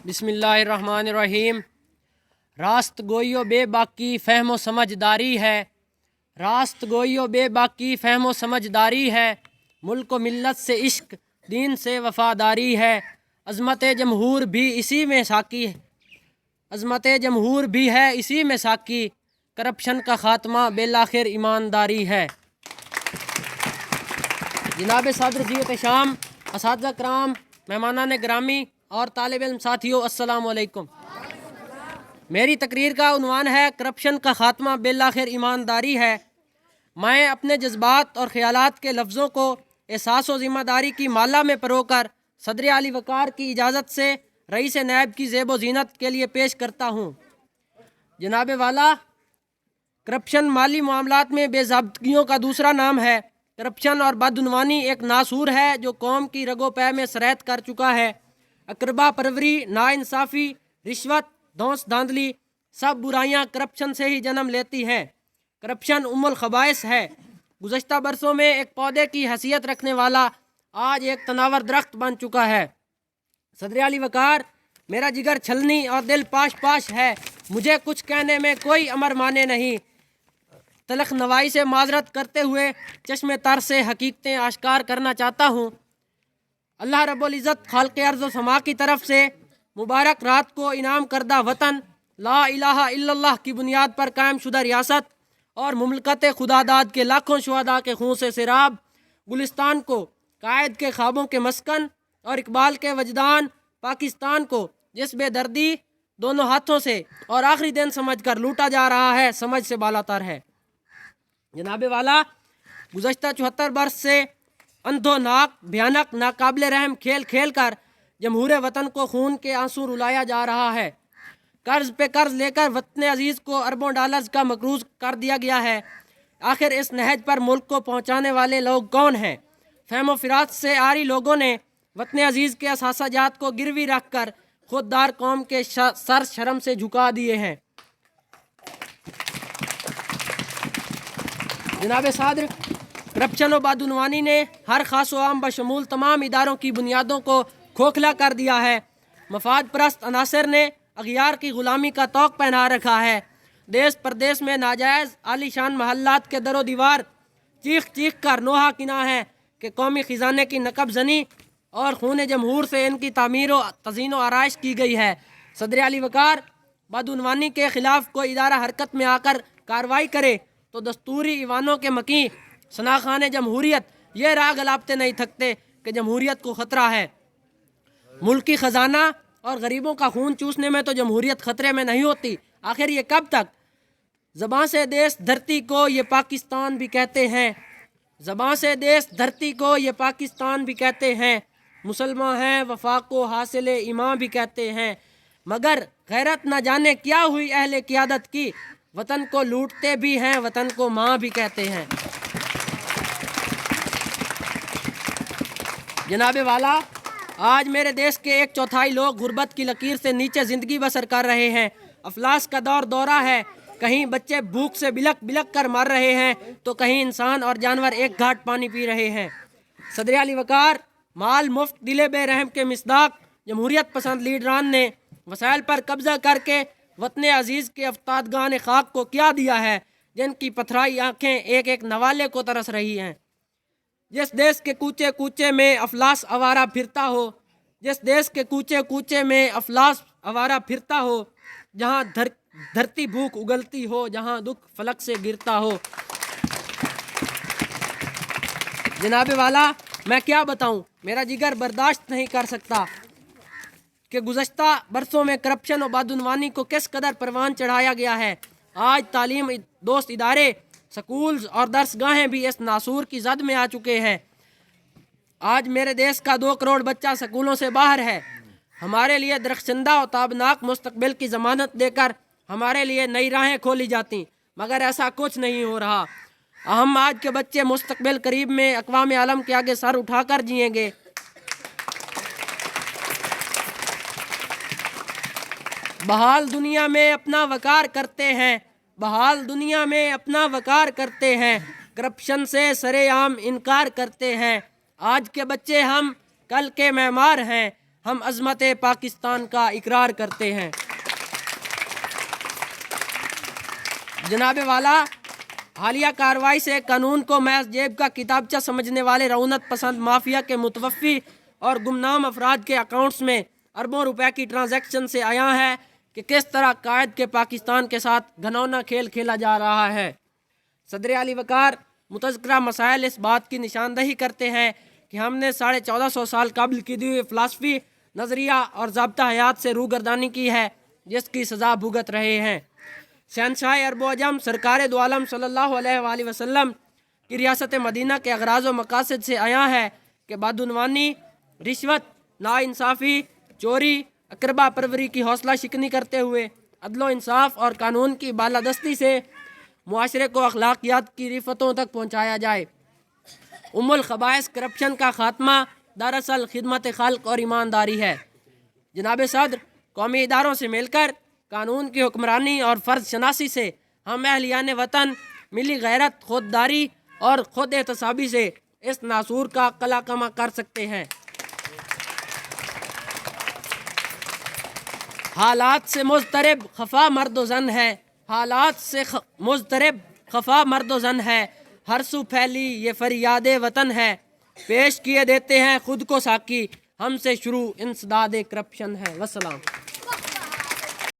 बिस्मिल्लाहिर्रहमानिर्रहीम। रास्त गोइयो बेबाकी फ़हमो समझदारी है, रास्त गोइयो बेबाकी फ़हमो समझदारी है, मुल्क व मिल्लत से इश्क दीन से वफ़ादारी है। अज़मत जमहूर भी इसी में साकी है, अज़मत जमहूर भी है इसी में साकी, करप्शन का ख़ात्मा बिलाखिर ईमानदारी है। जनाब सदर ज़ियत शाम, असातिज़ा कराम, मेहमानान ग्रामी और तालिब इल्म साथियों, अस्सलाम वालेकुम। मेरी तकरीर का उन्वान है करप्शन का ख़ात्मा बिलाखिर ईमानदारी है। मैं अपने जज्बात और ख़यालात के लफ्ज़ों को एहसास व ज़िम्मेदारी की माला में परोकर सदर आली वक़ार की इजाज़त से रईस नायब की ज़ेब व ज़ीनत के लिए पेश करता हूँ। जनाब वाला, करप्शन माली मामलात में बेज़ाब्तगियों का दूसरा नाम है। करप्शन और बदउनवानी एक नासूर है जो कौम की रगो पै में सरैत कर चुका है। अकरबा परवरी, नाइंसाफ़ी, रिश्वत, धौंस धांधली, सब बुराइयां करप्शन से ही जन्म लेती हैं। करप्शन उम्मुल खबाइस है। गुज़श्ता बरसों में एक पौधे की हैसियत रखने वाला आज एक तनावर दरख्त बन चुका है। सदर आली वक़ार, मेरा जिगर छलनी और दिल पाश पाश है। मुझे कुछ कहने में कोई अमर माने नहीं। तलख नवाई से माजरत करते हुए चश्मे तर से हकीकतें आश्कार करना चाहता हूँ। अल्लाह रब्बुल इज़्ज़त खाल्क़ अर्ज़ व समा की तरफ से मुबारक रात को इनाम करदा वतन, ला इलाहा इल्लल्लाह की बुनियाद पर कायम शुदा रियासत और मुमलकत खुदादाद के लाखों शुहदा के खून से सिराब गुलिस्तान को कायद के ख्वाबों के मस्कन और इकबाल के वजदान पाकिस्तान को जिस बेदर्दी दोनों हाथों से और आखिरी दिन समझ कर लूटा जा रहा है, समझ से बालातर है। जनाब वाला, गुज़श्ता 74 बरस से अंधोनाक भयानक नाकाबिल रहम खेल खेल कर जमहूर वतन को खून के आंसू रुलाया जा रहा है। कर्ज पे कर्ज लेकर वतन अजीज़ को अरबों डॉलर्स का मकरूज कर दिया गया है। आखिर इस नहज पर मुल्क को पहुँचाने वाले लोग कौन हैं? फहमो फिरात से आरी लोगों ने वतन अजीज़ के असासाजात को गिरवी रख कर खुददार कौम के सर शर्म से झुका दिए हैं। जनाब सादर, करप्शन व बदउनवानी ने हर खास व आम बशमूल तमाम इदारों की बुनियादों को खोखला कर दिया है। मफाद परस्त अनासर ने अगियार की ग़ुलामी का तौक पहना रखा है। देश प्रदेश में नाजायज़ आलीशान महल्लात के दरो दीवार चीख चीख कर नोहा किना है कि कौमी ख़जाने की नकब जनी और खून जमहूर से इनकी तामीर व तज़ीन व आराइश की गई है। सदर आली वक़ार, बदउनवानी के ख़िलाफ़ कोई इदारा हरकत में आकर कार्रवाई करे तो दस्तूरी ईवानों के मकी सनाखान जमहूरियत ये राग अलापते नहीं थकते कि जमहूरियत को ख़तरा है। मुल्की ख़जाना और गरीबों का खून चूसने में तो जमहूरियत ख़तरे में नहीं होती। आखिर ये कब तक? ज़बां से देश धरती को ये पाकिस्तान भी कहते हैं, ज़बां से देश धरती को ये पाकिस्तान भी कहते हैं। मुसलमान हैं वफा को हासिल ईमान भी कहते हैं, मगर गैरत न जाने क्या हुई अहले क़ियादत की, वतन को लूटते भी हैं, वतन को माँ भी कहते हैं। जनाब वाला, आज मेरे देश के 1/4 लोग गुर्बत की लकीर से नीचे ज़िंदगी बसर कर रहे हैं। अफलास का दौरा है। कहीं बच्चे भूख से बिलक बिलक कर मर रहे हैं तो कहीं इंसान और जानवर एक घाट पानी पी रहे हैं। सदर आली वक़ार, माल मुफ्त दिले बेरहम के मिसदाक जमहूरियत पसंद लीडरान ने वसाइल पर कब्ज़ा करके वतन अजीज़ के अफ्तादगान खाक को क्या दिया है, जिनकी पथराई आँखें एक एक नवाले को तरस रही हैं। जिस देश के कूचे कूचे में अफलास आवारा फिरता हो, जिस देश के कूचे कूचे में अफलास आवारा फिरता हो, जहाँ धरती भूख उगलती हो, जहाँ दुख फलक से गिरता हो। जनाब वाला, मैं क्या बताऊँ, मेरा जिगर बर्दाश्त नहीं कर सकता कि गुज़श्ता बरसों में करप्शन और बदउनवानी को किस कदर परवान चढ़ाया गया है। आज तालीम दोस्त इदारे, स्कूल्स और दरसगाहें भी इस नासूर की जद में आ चुके हैं। आज मेरे देश का 2 करोड़ बच्चा स्कूलों से बाहर है। हमारे लिए दरख्शंदा और ताबनाक मुस्तकबिल की ज़मानत देकर हमारे लिए नई राहें खोली जाती, मगर ऐसा कुछ नहीं हो रहा। हम आज के बच्चे मुस्तकबिल करीब में अक़वाम आलम के आगे सर उठाकर जिएंगे। बहाल दुनिया में अपना वकार करते हैं, बहाल दुनिया में अपना वकार करते हैं, करप्शन से सरेआम इनकार करते हैं। आज के बच्चे हम कल के मेमार हैं, ہم عظمت پاکستان کا اقرار کرتے ہیں۔ جناب والا، حالیہ کارروائی سے قانون کو محض جیب کا کتابچہ سمجھنے والے رعونت پسند مافیا کے متوفی اور گمنام افراد کے اکاؤنٹس میں اربوں روپے کی ٹرانزیکشن سے عیاں ہے کہ کس طرح قائد کے پاکستان کے ساتھ گھناؤنا کھیل کھیلا جا رہا ہے۔ صدر اعلی وقار متذکرہ مسائل اس بات کی نشاندہی کرتے ہیں کہ ہم نے 1450 سال قبل کی دی ہوئی فلسفی، نظریہ اور ضابطہ حیات سے روگردانی کی ہے، جس کی سزا بھگت رہے ہیں۔ شہنشاہ عرب و عجم سرکار دو عالم صلی اللہ علیہ وآلہ وسلم کی ریاست مدینہ کے اغراض و مقاصد سے عیاں ہے کہ بدعنوانی، رشوت، ناانصافی، چوری، اقربا پروری کی حوصلہ شکنی کرتے ہوئے عدل و انصاف اور قانون کی بالادستی سے معاشرے کو اخلاقیات کی رفتوں تک پہنچایا جائے۔ الخبائث کرپشن کا خاتمہ دراصل خدمت خلق اور ایمانداری ہے۔ جناب صدر، قومی اداروں سے مل کر قانون کی حکمرانی اور فرض شناسی سے ہم اہلیان وطن ملی غیرت، خودداری اور خود احتسابی سے اس ناسور کا قلع کما کر سکتے ہیں۔ حالات سے مضطرب خفا مرد و زن ہے، حالات سے مضطرب خفا مرد و زن ہے، ہر سو پھیلی یہ فریاد وطن ہے، پیش کیے دیتے ہیں خود کو ساقی، ہم سے شروع انسداد کرپشن ہے۔ والسلام۔